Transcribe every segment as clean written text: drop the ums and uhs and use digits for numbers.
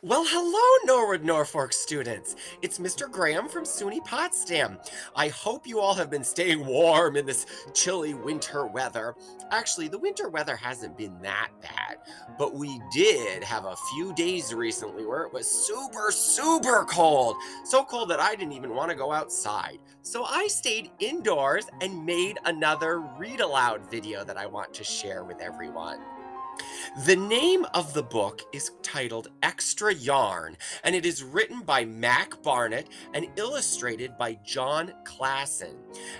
Well, hello, Norwood Norfolk students. It's Mr. Graham from SUNY Potsdam. I hope you all have been staying warm in this chilly winter weather. Actually, the winter weather hasn't been that bad, but we did have a few days recently where it was super cold. So cold that I didn't even want to go outside. So I stayed indoors and made another read aloud video that I want to share with everyone. The name of the book is titled Extra Yarn, and it is written by Mac Barnett and illustrated by John Klassen.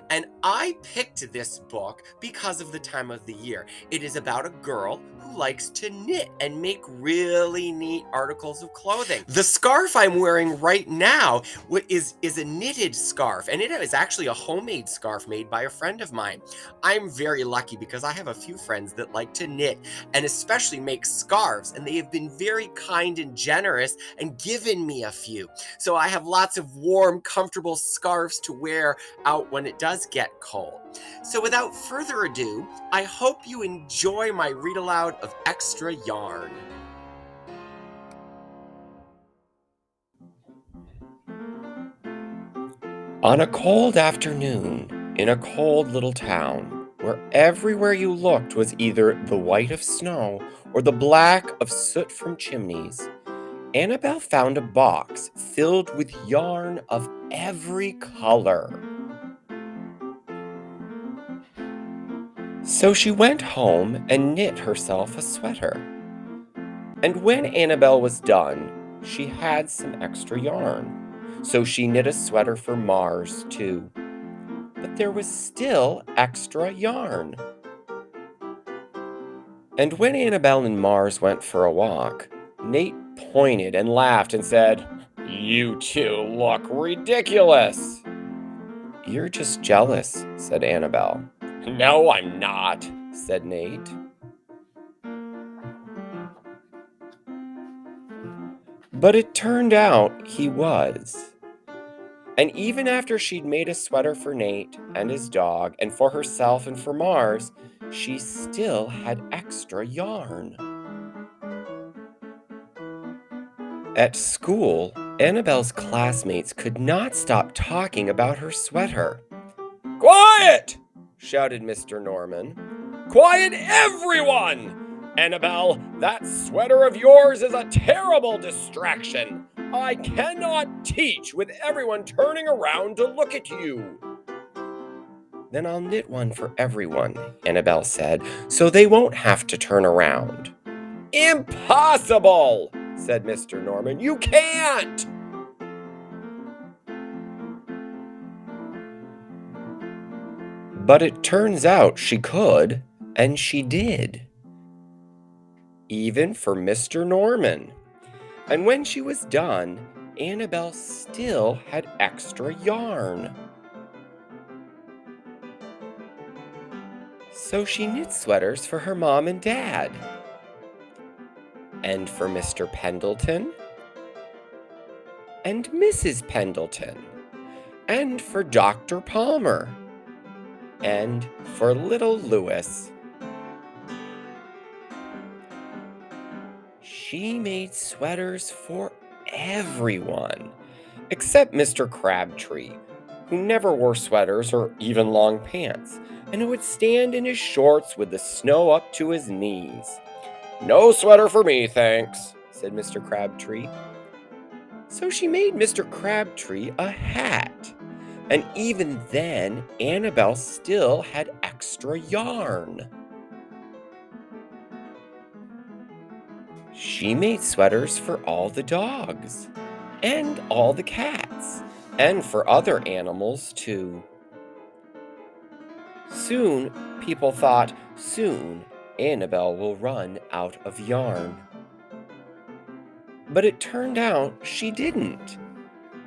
And I picked this book because of the time of the year. It is about a girl who likes to knit and make really neat articles of clothing. The scarf I'm wearing right now is a knitted scarf, and it is actually a homemade scarf made by a friend of mine. I'm very lucky because I have a few friends that like to knit and especially make scarves, and they have been very kind and generous and given me a few. So I have lots of warm, comfortable scarves to wear out when it does get cold. So without further ado, I hope you enjoy my read aloud of Extra Yarn. On a cold afternoon, in a cold little town, where everywhere you looked was either the white of snow or the black of soot from chimneys, Annabelle found a box filled with yarn of every color. So she went home and knit herself a sweater. And when Annabelle was done, she had some extra yarn. So she knit a sweater for Mars, too. But there was still extra yarn. And when Annabelle and Mars went for a walk, Nate pointed and laughed and said, "You two look ridiculous." "You're just jealous," said Annabelle. "No, I'm not," said Nate. But it turned out he was. And even after she'd made a sweater for Nate and his dog, and for herself and for Mars, she still had extra yarn. At school, Annabelle's classmates could not stop talking about her sweater. "Quiet!" shouted Mr. Norman. "Quiet, everyone! Annabelle, that sweater of yours is a terrible distraction. I cannot teach with everyone turning around to look at you." "Then I'll knit one for everyone," Annabelle said, "so they won't have to turn around." "Impossible!" said Mr. Norman. "You can't!" But it turns out she could, and she did. Even for Mr. Norman. And when she was done, Annabelle still had extra yarn. So she knit sweaters for her mom and dad. And for Mr. Pendleton. And Mrs. Pendleton. And for Dr. Palmer. And for little Louis. She made sweaters for everyone, except Mr. Crabtree, who never wore sweaters or even long pants, and who would stand in his shorts with the snow up to his knees. "No sweater for me, thanks," said Mr. Crabtree. So she made Mr. Crabtree a hat, and even then, Annabelle still had extra yarn. She made sweaters for all the dogs, and all the cats, and for other animals too. Soon, people thought, soon Annabelle will run out of yarn. But it turned out she didn't.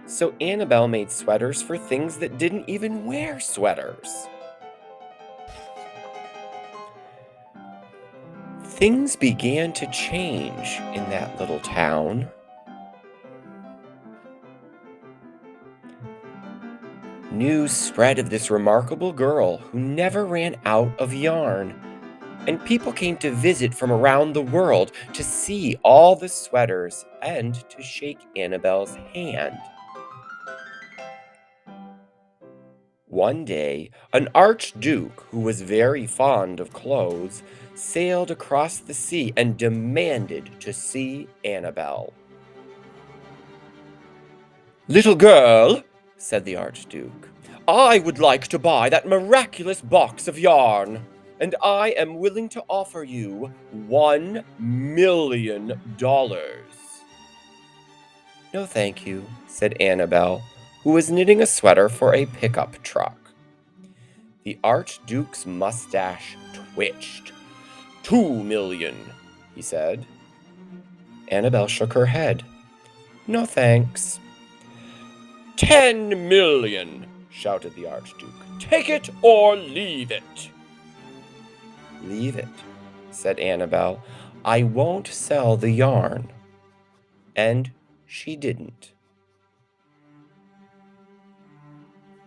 So Annabelle made sweaters for things that didn't even wear sweaters. Things began to change in that little town. News spread of this remarkable girl who never ran out of yarn. and people came to visit from around the world to see all the sweaters and to shake Annabelle's hand. One day, an archduke who was very fond of clothes sailed across the sea and demanded to see Annabelle. "Little girl," said the archduke, "I would like to buy that miraculous box of yarn, and I am willing to offer you $1,000,000. "No, thank you," said Annabelle, who was knitting a sweater for a pickup truck. The archduke's mustache twitched. "2,000,000, he said. Annabelle shook her head. "No, thanks." "10,000,000, shouted the archduke. "Take it or leave it." "Leave it," said Annabelle. "I won't sell the yarn." And she didn't.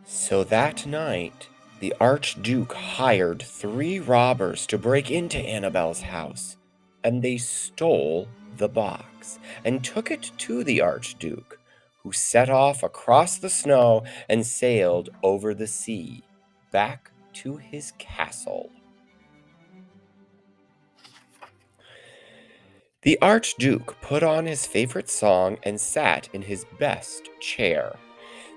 So that night, the archduke hired 3 robbers to break into Annabelle's house, and they stole the box and took it to the archduke, who set off across the snow and sailed over the sea back to his castle. The archduke put on his favorite song and sat in his best chair.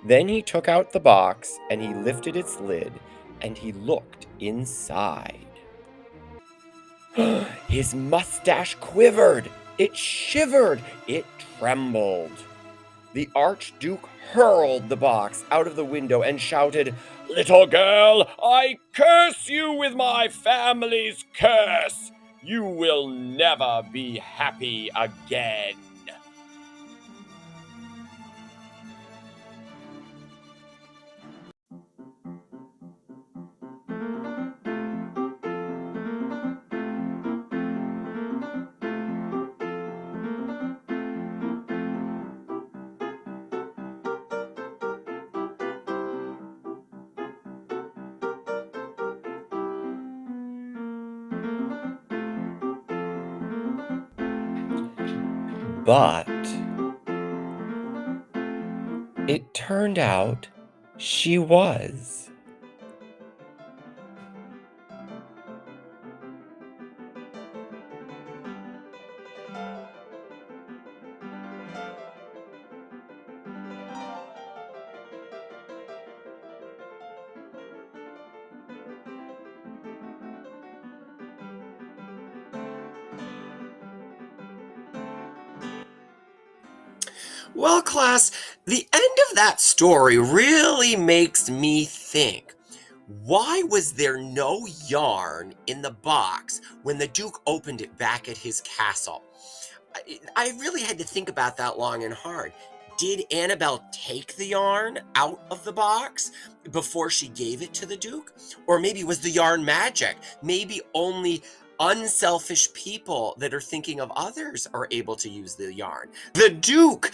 Then he took out the box and he lifted its lid and he looked inside. His mustache quivered, it shivered, it trembled. The archduke hurled the box out of the window and shouted, "Little girl, I curse you with my family's curse! You will never be happy again." But it turned out she was. Well, class, the end of that story really makes me think. Why was there no yarn in the box when the Duke opened it back at his castle? I really had to think about that long and hard. Did Annabelle take the yarn out of the box before she gave it to the Duke? Or maybe was the yarn magic? Maybe only unselfish people that are thinking of others are able to use the yarn. The Duke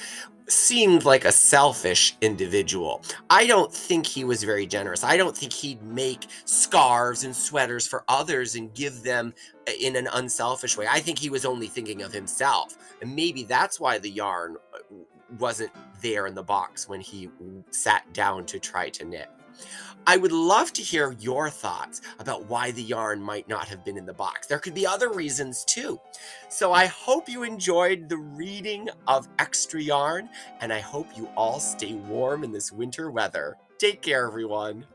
seemed like a selfish individual. I don't think he was very generous. I don't think he'd make scarves and sweaters for others and give them in an unselfish way. I think he was only thinking of himself. And maybe that's why the yarn wasn't there in the box when he sat down to try to knit. I would love to hear your thoughts about why the yarn might not have been in the box. There could be other reasons too. So I hope you enjoyed the reading of Extra Yarn, and I hope you all stay warm in this winter weather. Take care, everyone.